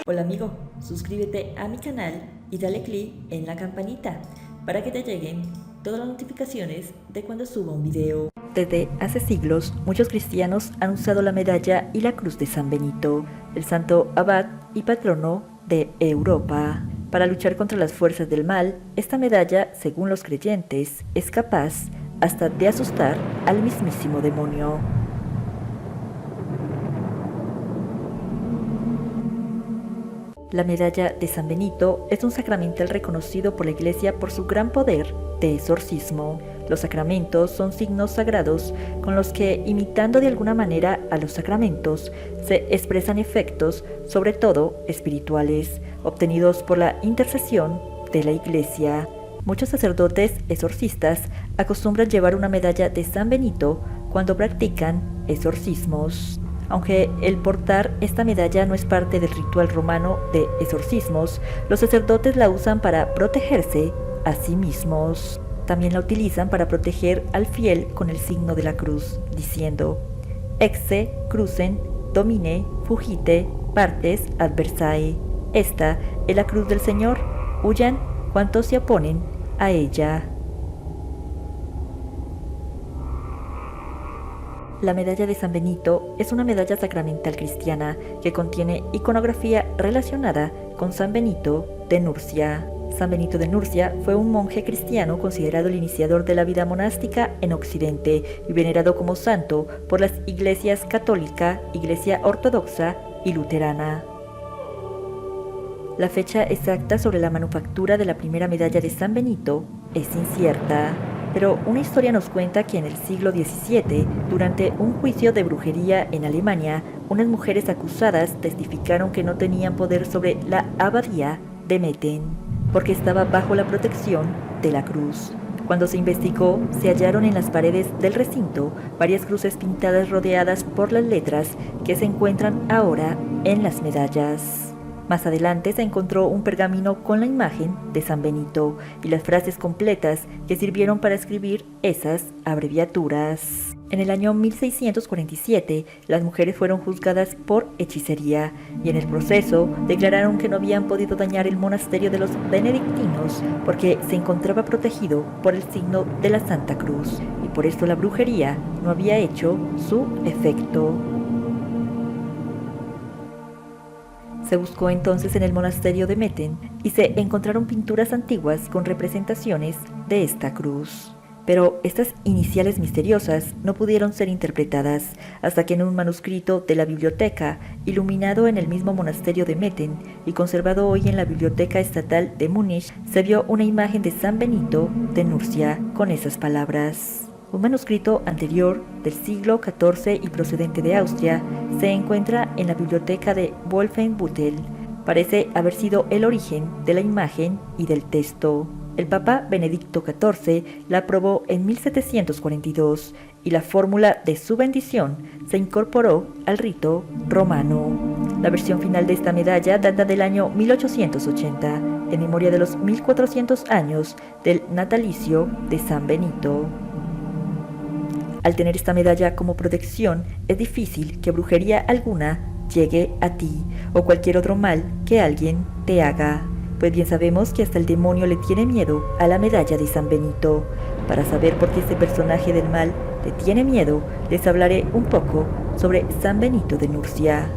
Hola amigo, suscríbete a mi canal y dale click en la campanita para que te lleguen todas las notificaciones de cuando suba un video. Desde hace siglos, muchos cristianos han usado la medalla y la cruz de San Benito, el santo abad y patrono de Europa. Para luchar contra las fuerzas del mal, esta medalla, según los creyentes, es capaz hasta de asustar al mismísimo demonio. La medalla de San Benito es un sacramental reconocido por la Iglesia por su gran poder de exorcismo. Los sacramentos son signos sagrados con los que, imitando de alguna manera a los sacramentos, se expresan efectos, sobre todo espirituales, obtenidos por la intercesión de la Iglesia. Muchos sacerdotes exorcistas acostumbran llevar una medalla de San Benito cuando practican exorcismos. Aunque el portar esta medalla no es parte del ritual romano de exorcismos, los sacerdotes la usan para protegerse a sí mismos. También la utilizan para proteger al fiel con el signo de la cruz, diciendo: Exe, crucen, domine, fugite, partes adversae. Esta es la cruz del Señor, huyan cuantos se oponen a ella. La medalla de San Benito es una medalla sacramental cristiana que contiene iconografía relacionada con San Benito de Nurcia. San Benito de Nurcia fue un monje cristiano considerado el iniciador de la vida monástica en Occidente y venerado como santo por las iglesias católica, Iglesia Ortodoxa y Luterana. La fecha exacta sobre la manufactura de la primera medalla de San Benito es incierta. Pero una historia nos cuenta que en el siglo XVII, durante un juicio de brujería en Alemania, unas mujeres acusadas testificaron que no tenían poder sobre la abadía de Metten, porque estaba bajo la protección de la cruz. Cuando se investigó, se hallaron en las paredes del recinto varias cruces pintadas rodeadas por las letras que se encuentran ahora en las medallas. Más adelante se encontró un pergamino con la imagen de San Benito y las frases completas que sirvieron para escribir esas abreviaturas. En el año 1647, las mujeres fueron juzgadas por hechicería y en el proceso declararon que no habían podido dañar el monasterio de los benedictinos porque se encontraba protegido por el signo de la Santa Cruz y por esto la brujería no había hecho su efecto. Se buscó entonces en el monasterio de Metten y se encontraron pinturas antiguas con representaciones de esta cruz. Pero estas iniciales misteriosas no pudieron ser interpretadas hasta que en un manuscrito de la biblioteca, iluminado en el mismo monasterio de Metten y conservado hoy en la Biblioteca Estatal de Múnich, se vio una imagen de San Benito de Nurcia con esas palabras. Un manuscrito anterior del siglo XIV y procedente de Austria se encuentra en la biblioteca de Wolfenbüttel. Parece haber sido el origen de la imagen y del texto. El Papa Benedicto XIV la aprobó en 1742 y la fórmula de su bendición se incorporó al rito romano. La versión final de esta medalla data del año 1880, en memoria de los 1400 años del natalicio de San Benito. Al tener esta medalla como protección, es difícil que brujería alguna llegue a ti o cualquier otro mal que alguien te haga. Pues bien sabemos que hasta el demonio le tiene miedo a la medalla de San Benito. Para saber por qué este personaje del mal le tiene miedo, les hablaré un poco sobre San Benito de Nurcia.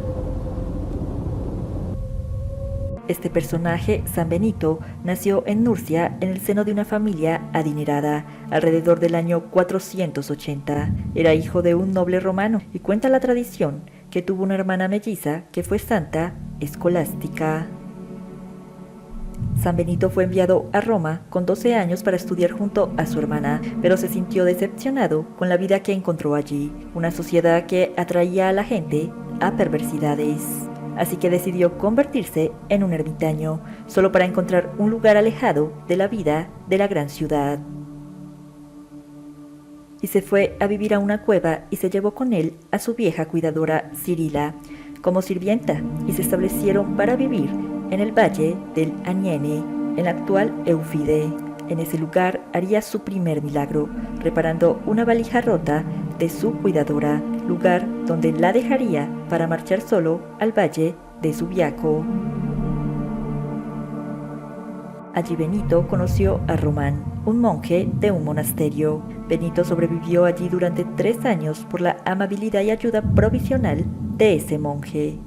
Este personaje, San Benito, nació en Nurcia en el seno de una familia adinerada, alrededor del año 480. Era hijo de un noble romano y cuenta la tradición que tuvo una hermana melliza que fue santa escolástica. San Benito fue enviado a Roma con 12 años para estudiar junto a su hermana, pero se sintió decepcionado con la vida que encontró allí, una sociedad que atraía a la gente a perversidades. Así que decidió convertirse en un ermitaño, solo para encontrar un lugar alejado de la vida de la gran ciudad. Y se fue a vivir a una cueva y se llevó con él a su vieja cuidadora Cirila como sirvienta y se establecieron para vivir en el valle del Aniene, en la actual Eufide. En ese lugar haría su primer milagro, reparando una valija rota de su cuidadora, lugar donde la dejaría para marchar solo al valle de Subiaco. Allí Benito conoció a Román, un monje de un monasterio. Benito sobrevivió allí durante 3 años por la amabilidad y ayuda provisional de ese monje.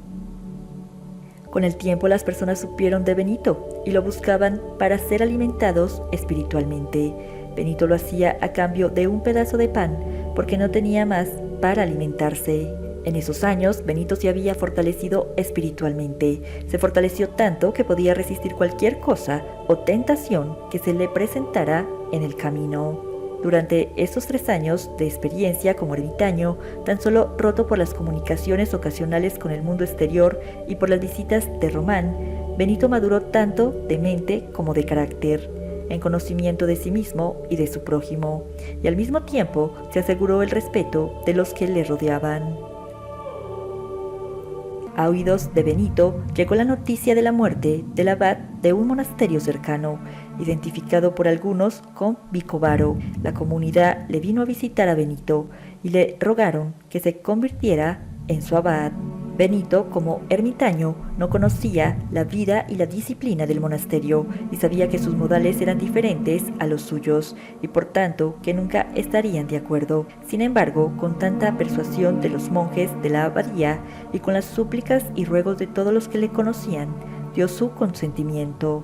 Con el tiempo las personas supieron de Benito y lo buscaban para ser alimentados espiritualmente. Benito lo hacía a cambio de un pedazo de pan porque no tenía más para alimentarse. En esos años, Benito se había fortalecido espiritualmente. Se fortaleció tanto que podía resistir cualquier cosa o tentación que se le presentara en el camino. Durante estos 3 años de experiencia como ermitaño, tan solo roto por las comunicaciones ocasionales con el mundo exterior y por las visitas de Román, Benito maduró tanto de mente como de carácter, en conocimiento de sí mismo y de su prójimo, y al mismo tiempo se aseguró el respeto de los que le rodeaban. A oídos de Benito llegó la noticia de la muerte del abad de un monasterio cercano, identificado por algunos con Vicovaro. La comunidad le vino a visitar a Benito y le rogaron que se convirtiera en su abad. Benito, como ermitaño, no conocía la vida y la disciplina del monasterio y sabía que sus modales eran diferentes a los suyos y por tanto que nunca estarían de acuerdo. Sin embargo, con tanta persuasión de los monjes de la abadía y con las súplicas y ruegos de todos los que le conocían, dio su consentimiento,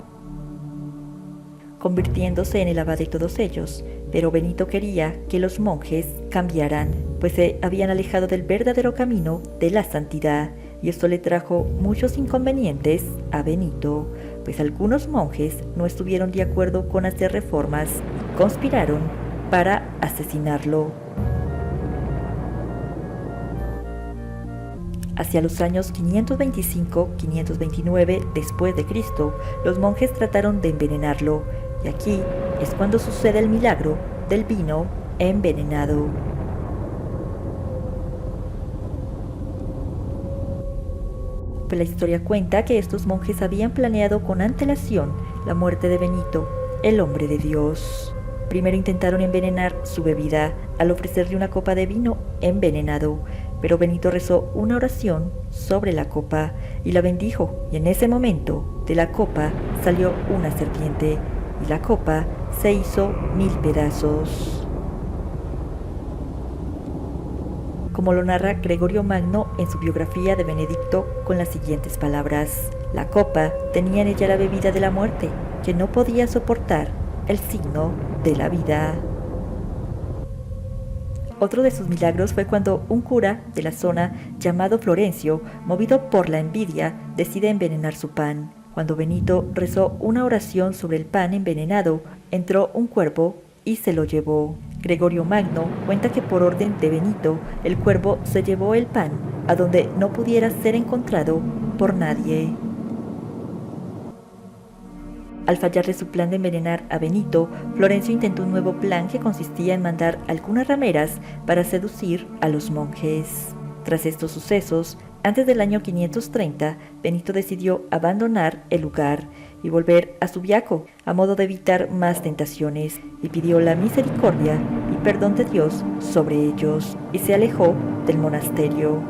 convirtiéndose en el abad de todos ellos. Pero Benito quería que los monjes cambiaran, pues se habían alejado del verdadero camino de la santidad, y esto le trajo muchos inconvenientes a Benito, pues algunos monjes no estuvieron de acuerdo con hacer reformas y conspiraron para asesinarlo. Hacia los años 525-529 después de Cristo, los monjes trataron de envenenarlo, y aquí es cuando sucede el milagro del vino envenenado. Pues la historia cuenta que estos monjes habían planeado con antelación la muerte de Benito, el hombre de Dios. Primero intentaron envenenar su bebida al ofrecerle una copa de vino envenenado, pero Benito rezó una oración sobre la copa y la bendijo, y en ese momento de la copa salió una serpiente, y la copa se hizo 1000 pedazos. Como lo narra Gregorio Magno en su biografía de Benedicto con las siguientes palabras: la copa tenía en ella la bebida de la muerte, que no podía soportar el signo de la vida. Otro de sus milagros fue cuando un cura de la zona llamado Florencio, movido por la envidia, decide envenenar su pan. Cuando Benito rezó una oración sobre el pan envenenado, entró un cuervo y se lo llevó. Gregorio Magno cuenta que por orden de Benito, el cuervo se llevó el pan a donde no pudiera ser encontrado por nadie. Al fallarle su plan de envenenar a Benito, Florencio intentó un nuevo plan que consistía en mandar algunas rameras para seducir a los monjes. Tras estos sucesos, antes del año 530, Benito decidió abandonar el lugar y volver a Subiaco, a modo de evitar más tentaciones, y pidió la misericordia y perdón de Dios sobre ellos, y se alejó del monasterio.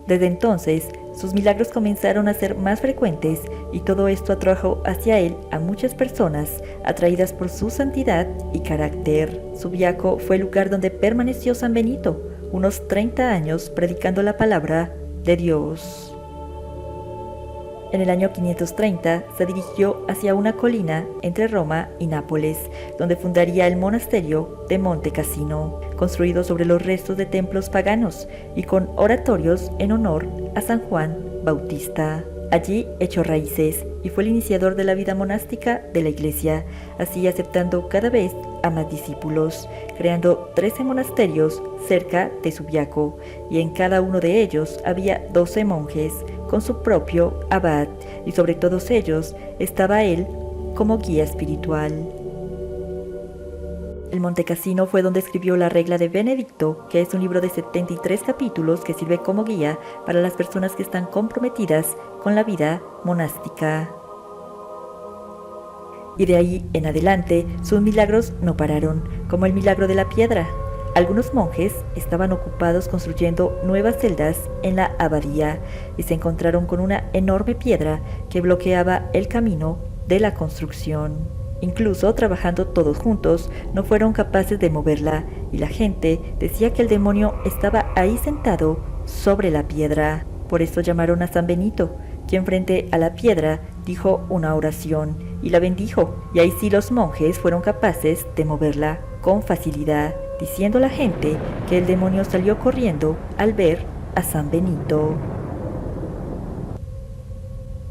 Desde entonces, sus milagros comenzaron a ser más frecuentes y todo esto atrajo hacia él a muchas personas atraídas por su santidad y carácter. Subiaco fue el lugar donde permaneció San Benito, unos 30 años predicando la palabra de Dios. En el año 530 se dirigió hacia una colina entre Roma y Nápoles, donde fundaría el monasterio de Monte Cassino, construido sobre los restos de templos paganos y con oratorios en honor a San Juan Bautista. Allí echó raíces y fue el iniciador de la vida monástica de la iglesia, así aceptando cada vez a más discípulos, creando 13 monasterios cerca de Subiaco, y en cada uno de ellos había 12 monjes con su propio abad, y sobre todos ellos estaba él como guía espiritual. El Monte Cassino fue donde escribió la Regla de Benedicto, que es un libro de 73 capítulos que sirve como guía para las personas que están comprometidas con la vida monástica. Y de ahí en adelante sus milagros no pararon, como el milagro de la piedra. Algunos monjes estaban ocupados construyendo nuevas celdas en la abadía y se encontraron con una enorme piedra que bloqueaba el camino de la construcción. Incluso trabajando todos juntos, no fueron capaces de moverla y la gente decía que el demonio estaba ahí sentado sobre la piedra. Por eso llamaron a San Benito, quien frente a la piedra dijo una oración y la bendijo, y ahí sí los monjes fueron capaces de moverla con facilidad, diciendo a la gente que el demonio salió corriendo al ver a San Benito.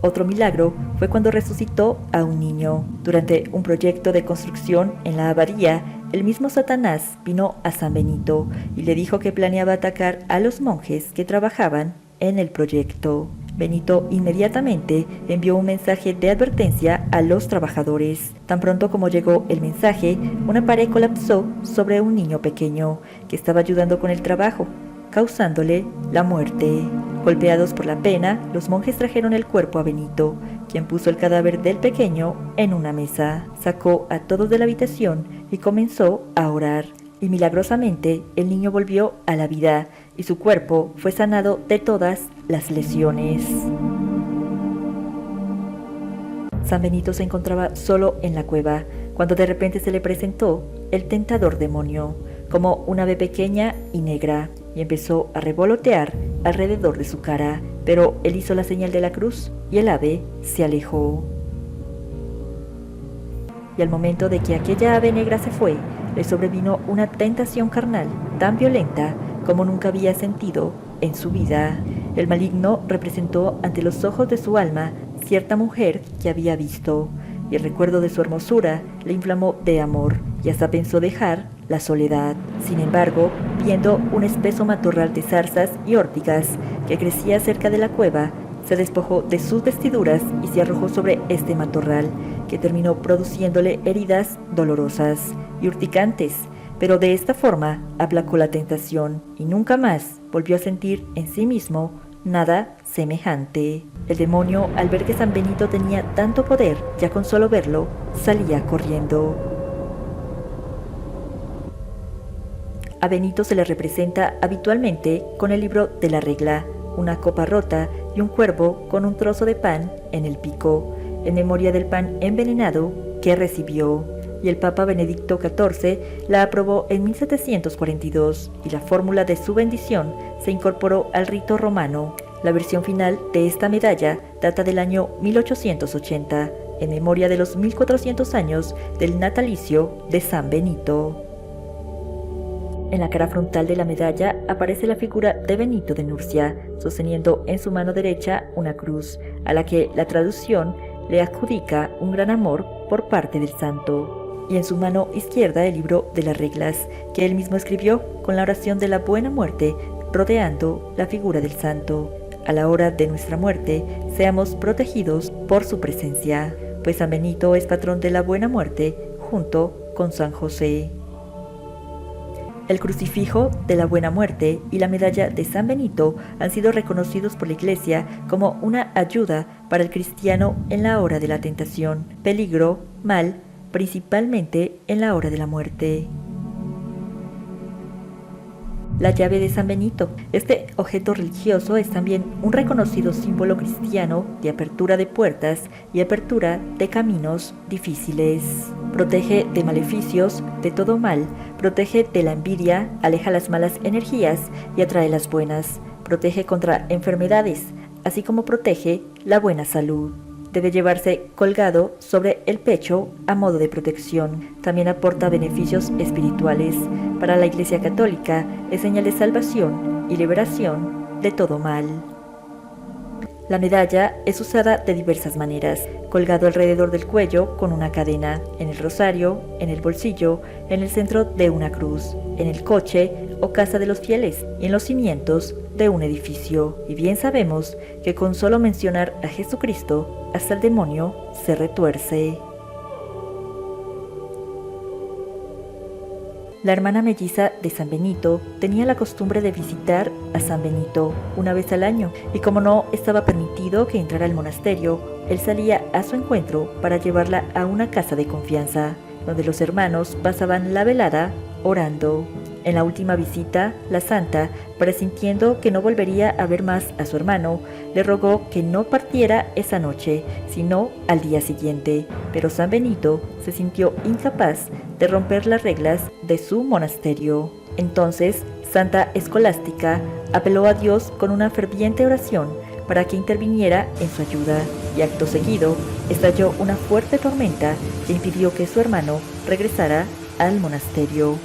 Otro milagro fue cuando resucitó a un niño. Durante un proyecto de construcción en la abadía, el mismo Satanás vino a San Benito y le dijo que planeaba atacar a los monjes que trabajaban en el proyecto. Benito inmediatamente envió un mensaje de advertencia a los trabajadores. Tan pronto como llegó el mensaje, una pared colapsó sobre un niño pequeño que estaba ayudando con el trabajo, causándole la muerte. Golpeados por la pena, los monjes trajeron el cuerpo a Benito, quien puso el cadáver del pequeño en una mesa, sacó a todos de la habitación y comenzó a orar. Y milagrosamente el niño volvió a la vida y su cuerpo fue sanado de todas las lesiones. San Benito se encontraba solo en la cueva cuando de repente se le presentó el tentador demonio, como un ave pequeña y negra, y empezó a revolotear alrededor de su cara, pero él hizo la señal de la cruz y el ave se alejó. Y al momento de que aquella ave negra se fue, le sobrevino una tentación carnal tan violenta como nunca había sentido en su vida. El maligno representó ante los ojos de su alma cierta mujer que había visto, y el recuerdo de su hermosura le inflamó de amor, y hasta pensó dejar la soledad. Sin embargo, viendo un espeso matorral de zarzas y órtigas que crecía cerca de la cueva, se despojó de sus vestiduras y se arrojó sobre este matorral, que terminó produciéndole heridas dolorosas y urticantes, pero de esta forma aplacó la tentación y nunca más volvió a sentir en sí mismo nada semejante. El demonio, al ver que San Benito tenía tanto poder, ya con solo verlo, salía corriendo. A Benito se le representa habitualmente con el libro de la regla, una copa rota y un cuervo con un trozo de pan en el pico, en memoria del pan envenenado que recibió. Y el Papa Benedicto XIV la aprobó en 1742 y la fórmula de su bendición se incorporó al rito romano. La versión final de esta medalla data del año 1880, en memoria de los 1400 años del natalicio de San Benito. En la cara frontal de la medalla aparece la figura de Benito de Nursia, sosteniendo en su mano derecha una cruz, a la que la traducción le adjudica un gran amor por parte del santo, y en su mano izquierda el libro de las reglas, que él mismo escribió con la oración de la buena muerte, rodeando la figura del santo. A la hora de nuestra muerte, seamos protegidos por su presencia, pues San Benito es patrón de la buena muerte, junto con San José. El crucifijo de la Buena Muerte y la medalla de San Benito han sido reconocidos por la Iglesia como una ayuda para el cristiano en la hora de la tentación, peligro, mal, principalmente en la hora de la muerte. La llave de San Benito. Este objeto religioso es también un reconocido símbolo cristiano de apertura de puertas y apertura de caminos difíciles. Protege de maleficios, de todo mal, protege de la envidia, aleja las malas energías y atrae las buenas, protege contra enfermedades, así como protege la buena salud. Debe llevarse colgado sobre el pecho a modo de protección. También aporta beneficios espirituales. Para la Iglesia Católica es señal de salvación y liberación de todo mal. La medalla es usada de diversas maneras, colgado alrededor del cuello con una cadena, en el rosario, en el bolsillo, en el centro de una cruz, en el coche o casa de los fieles y en los cimientos de un edificio. Y bien sabemos que con solo mencionar a Jesucristo, hasta el demonio se retuerce. La hermana melliza de San Benito tenía la costumbre de visitar a San Benito una vez al año, y como no estaba permitido que entrara al monasterio, él salía a su encuentro para llevarla a una casa de confianza, donde los hermanos pasaban la velada orando. En la última visita, la santa, presintiendo que no volvería a ver más a su hermano, le rogó que no partiera esa noche, sino al día siguiente, pero San Benito se sintió incapaz de romper las reglas de su monasterio. Entonces, Santa Escolástica apeló a Dios con una ferviente oración para que interviniera en su ayuda, y acto seguido estalló una fuerte tormenta que impidió que su hermano regresara al monasterio.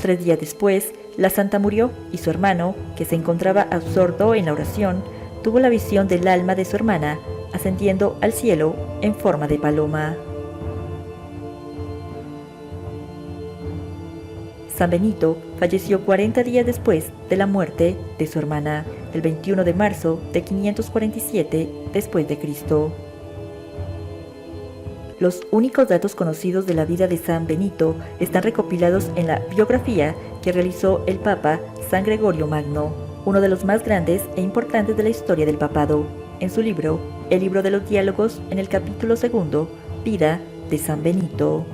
3 días después, la santa murió y su hermano, que se encontraba absorto en la oración, tuvo la visión del alma de su hermana ascendiendo al cielo en forma de paloma. San Benito falleció 40 días después de la muerte de su hermana, el 21 de marzo de 547 después de Cristo. Los únicos datos conocidos de la vida de San Benito están recopilados en la biografía que realizó el Papa San Gregorio Magno, uno de los más grandes e importantes de la historia del papado, en su libro El libro de los diálogos, en el capítulo 2, Vida de San Benito.